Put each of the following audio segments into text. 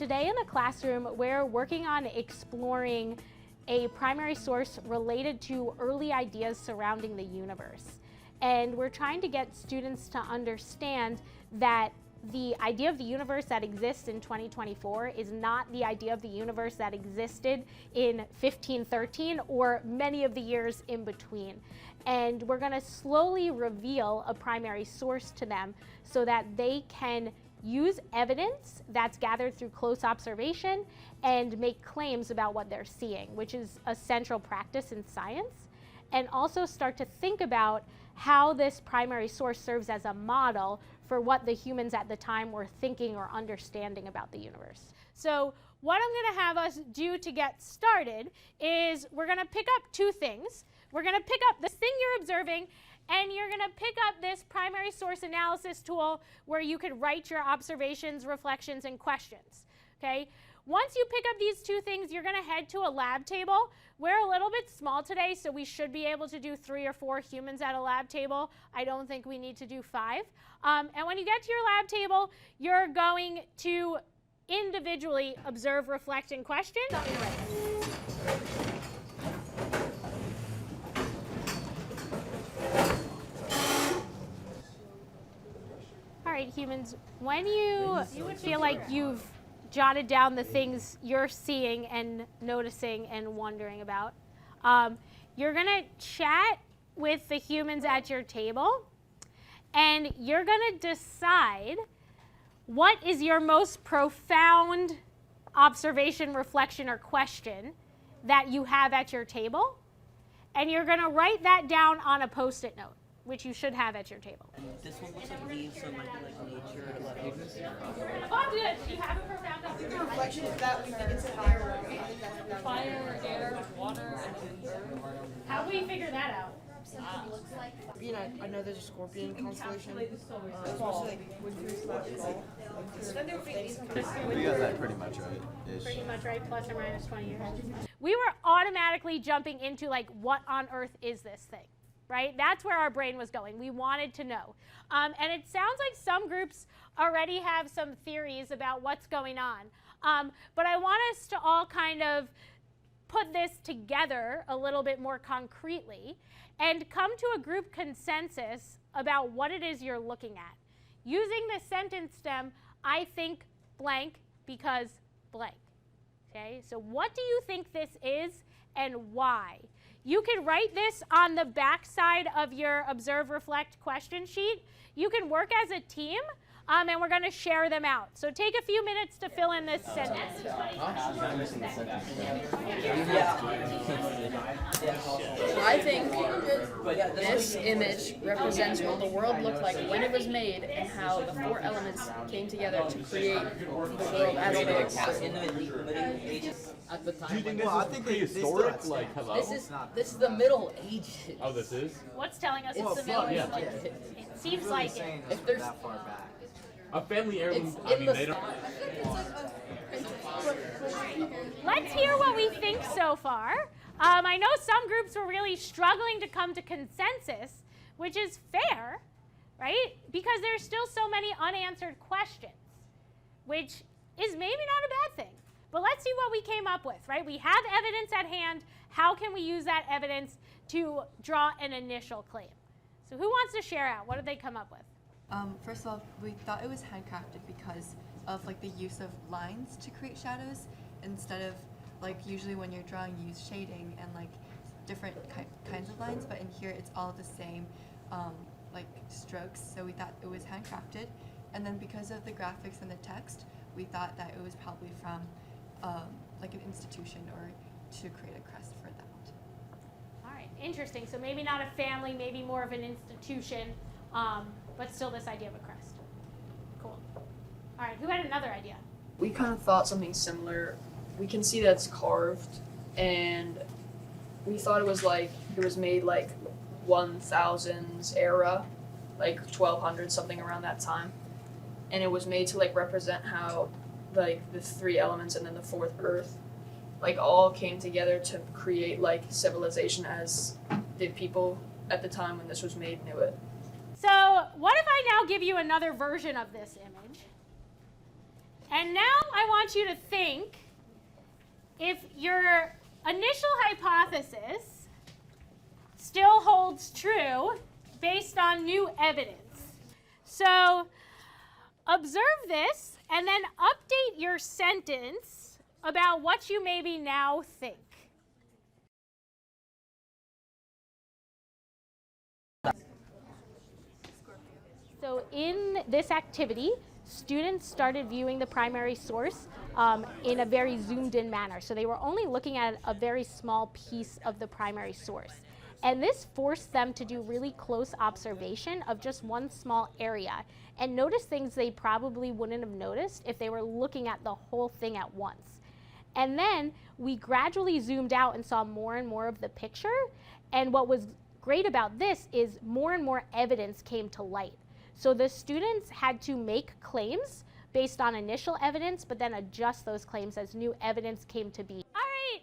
today in the classroom, we're working on exploring a primary source related to early ideas surrounding the universe. And we're trying to get students to understand that the idea of the universe that exists in 2024 is not the idea of the universe that existed in 1513 or many of the years in between. And we're going to slowly reveal a primary source to them so that they can use evidence that's gathered through close observation and make claims about what they're seeing, which is a central practice in science, and also start to think about how this primary source serves as a model for what the humans at the time were thinking or understanding about the universe. So what I'm going to have us do to get started is we're going to pick up two things. We're going to pick up the thing you're observing, and you're going to pick up this primary source analysis tool where you could write your observations, reflections, and questions. Okay? Once you pick up these two things, you're going to head to a lab table. We're a little bit small today, so we should be able to do 3 or 4 humans at a lab table. I don't think we need to do 5. And when you get to your lab table, you're going to individually observe, reflect, and question. All right, humans, when you feel like you've jotted down the things you're seeing and noticing and wondering about, you're going to chat with the humans at your table, and you're going to decide what is your most profound observation, reflection, or question that you have at your table, and you're going to write that down on a Post-it note, which you should have at your table. This one looks like leaves, so it might be like nature or pages. Oh, good. You have a profound observation. The reflection is that we think it's fire. Fire, air, water, and earth. How do we figure that out? I know there's a scorpion constellation. Especially like We got that pretty much right. Pretty much right, plus or minus 20 years. We were automatically jumping into like, what on earth is this thing? Right? That's where our brain was going. We wanted to know. And it sounds like some groups already have some theories about what's going on. But I want us to all kind of put this together a little bit more concretely and come to a group consensus about what it is you're looking at. Using the sentence stem, I think blank because blank. Okay? So what do you think this is and why? You can write this on the back side of your observe, reflect question sheet. You can work as a team, and we're going to share them out. So take a few minutes to fill in this sentence. I think this image represents what the world looked like when it was made and how the 4 elements came together to create the world as it is. At the time. Do you think this is prehistoric? Like, hello? This is the Middle Ages. Oh, this is? What's telling us it's the Middle Ages? It seems like it. If there's A family heirloom. It's I in mean, the they don't. Let's hear what we think so far. I know some groups were really struggling to come to consensus, which is fair, right? Because there's still so many unanswered questions, which is maybe not a bad thing. But let's see what we came up with, right? We have evidence at hand. How can we use that evidence to draw an initial claim? So who wants to share out? What did they come up with? First of all, we thought it was handcrafted because of like the use of lines to create shadows instead of like usually when you're drawing you use shading and like different kinds of lines, but in here it's all the same like strokes, so we thought it was handcrafted. And then because of the graphics and the text, we thought that it was probably from like an institution or to create a crest for that. All right, interesting. So maybe not a family, maybe more of an institution, but still this idea of a crest. Cool. All right, who had another idea? we kind of thought something similar. We can see that it's carved, and we thought it was like it was made like 1000s era, like 1200, something around that time, and it was made to like represent how like the three elements and then the fourth earth like all came together to create like civilization as the people at the time when this was made knew it. So what if I now give you another version of this image? And now I want you to think if your initial hypothesis still holds true based on new evidence. So observe this and then update your sentence about what you maybe now think. So in this activity, students started viewing the primary source in a very zoomed in manner. So they were only looking at a very small piece of the primary source. And this forced them to do really close observation of just one small area and notice things they probably wouldn't have noticed if they were looking at the whole thing at once. And then we gradually zoomed out and saw more and more of the picture. And what was great about this is more and more evidence came to light. So the students had to make claims based on initial evidence, but then adjust those claims as new evidence came to be. All right,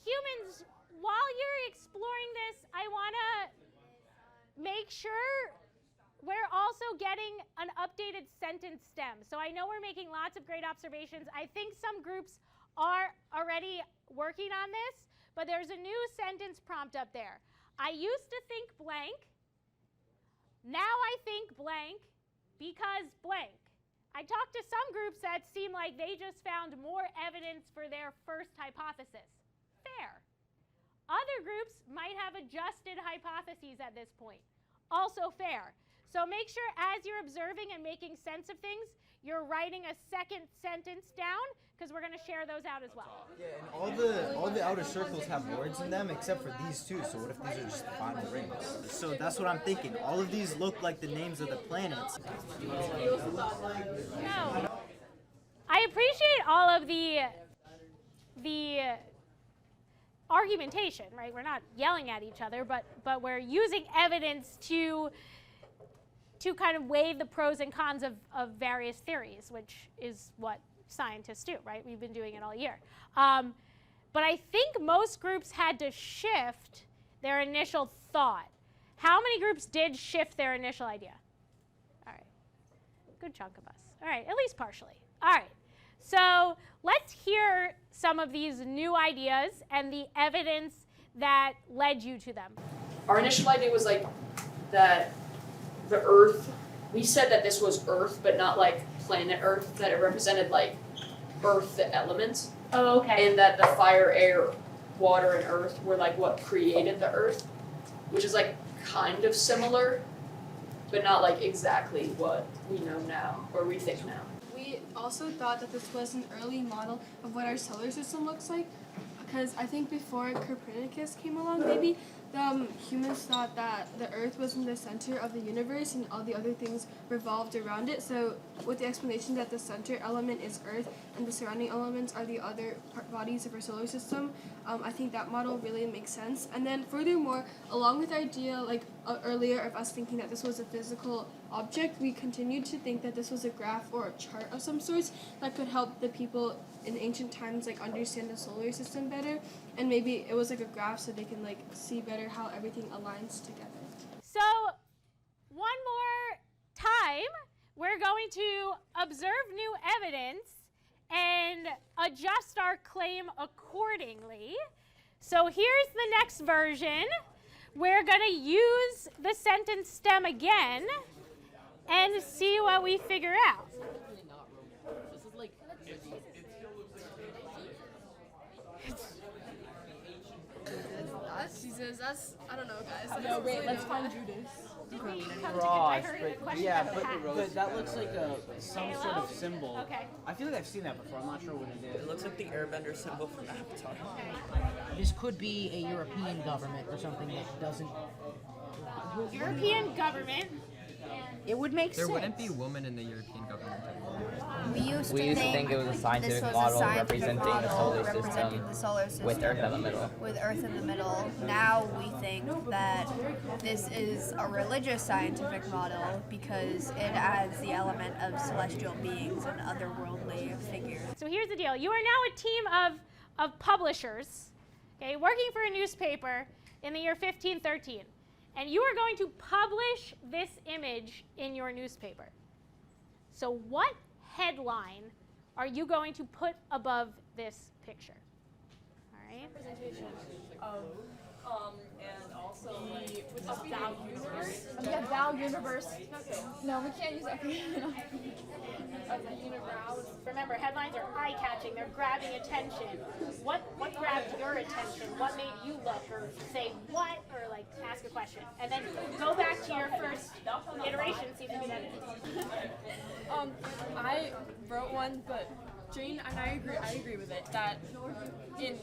humans, while you're exploring this, I want to make sure we're also getting an updated sentence stem. So I know we're making lots of great observations. I think some groups are already working on this, but there's a new sentence prompt up there. I used to think blank. Now I think blank because blank. I talked to some groups that seem like they just found more evidence for their first hypothesis. Fair. Other groups might have adjusted hypotheses at this point. Also fair. So make sure as you're observing and making sense of things, you're writing a second sentence down, because we're going to share those out as well. Yeah, and all the outer circles have words in them except for these two. So what if these are just the final rings? So that's what I'm thinking. All of these look like the names of the planets. No. I appreciate all of the argumentation, right? We're not yelling at each other, but we're using evidence to kind of weigh the pros and cons of various theories, which is what scientists do, right? We've been doing it all year. But I think most groups had to shift their initial thought. How many groups did shift their initial idea? All right. Good chunk of us. All right, at least partially. All right. So let's hear some of these new ideas and the evidence that led you to them. Our initial idea was like that the Earth, we said that this was Earth, but not like planet Earth, that it represented like Earth, the elements. Oh, okay. And that the fire, air, water, and earth were like what created the Earth, which is like kind of similar, but not like exactly what we know now, or we think now. We also thought that this was an early model of what our solar system looks like, because I think before Copernicus came along, maybe humans thought that the Earth was in the center of the universe and all the other things revolved around it. So with the explanation that the center element is Earth and the surrounding elements are the other bodies of our solar system, I think that model really makes sense. And then furthermore, along with the idea earlier of us thinking that this was a physical object, we continued to think that this was a graph or a chart of some sort that could help the people in ancient times understand the solar system better, and maybe it was like a graph so they can see better how everything aligns together. So one more time, we're going to observe new evidence and adjust our claim accordingly. So here's the next version. We're going to use the sentence stem again and see what we figure out. That's I don't know, guys. No, wait, let's find Judas. Did we come to Cross, I heard a question yeah, about the hat. but that looks like some Halo? sort of symbol. Okay. I feel like I've seen that before. I'm not sure what it It is. looks like the airbender symbol from Avatar. This could be a European government or something that doesn't. European government. It would make sense. There wouldn't be women in the European government anymore. We used to think it was a scientific this was model a scientific representing the model solar representing system the solar system with Earth in the middle. With Earth in the middle. Now we think that this is a religious scientific model because it adds the element of celestial beings and otherworldly figures. So here's the deal. You are now a team of publishers, okay, working for a newspaper in the year 1513. And you are going to publish this image in your newspaper. So what headline are you going to put above this picture? All right. And also like Thou universe. Yeah, Thou universe. No, we can't use that. Remember, headlines are eye-catching. They're grabbing attention. What grabbed your attention? What made you look or say what or like ask a question? And then go back to your first iteration, see if you can edit it. I wrote one, but Jane and I agree with it that in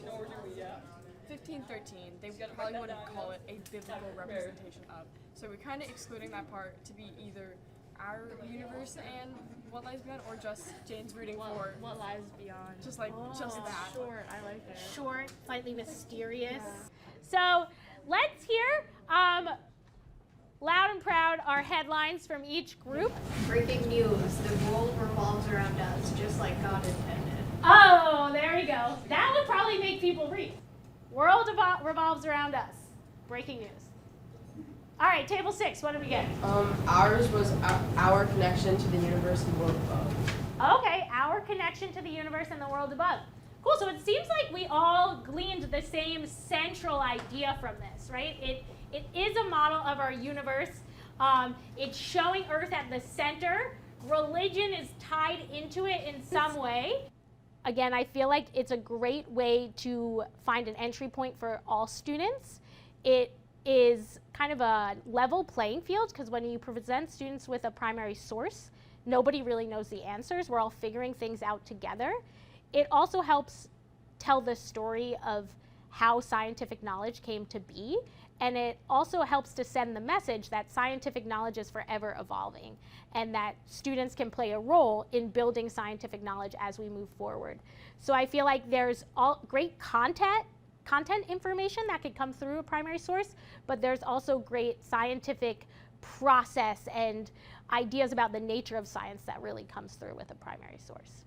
1513 they probably wouldn't call it a biblical representation of. So we're kind of excluding that part to be either our universe and what lies beyond, or just Jane's rooting for What lies beyond? just like just that. Short, I like that. Short, slightly mysterious. So let's hear loud and proud our headlines from each group. Breaking news: the world revolves around us, just like God intended. Oh, there you go. That would probably make people read. World revolves around us. Breaking news. All right, table 6, what did we get? Ours was our connection to the universe and world above. Okay, our connection to the universe and the world above. Cool, so it seems like we all gleaned the same central idea from this, right? It is a model of our universe. It's showing Earth at the center. Religion is tied into it in some way. Again, I feel like it's a great way to find an entry point for all students. It is kind of a level playing field because when you present students with a primary source, nobody really knows the answers. We're all figuring things out together. It also helps tell the story of how scientific knowledge came to be, and it also helps to send the message that scientific knowledge is forever evolving and that students can play a role in building scientific knowledge as we move forward. So I feel like there's all great content information that could come through a primary source, but there's also great scientific process and ideas about the nature of science that really comes through with a primary source.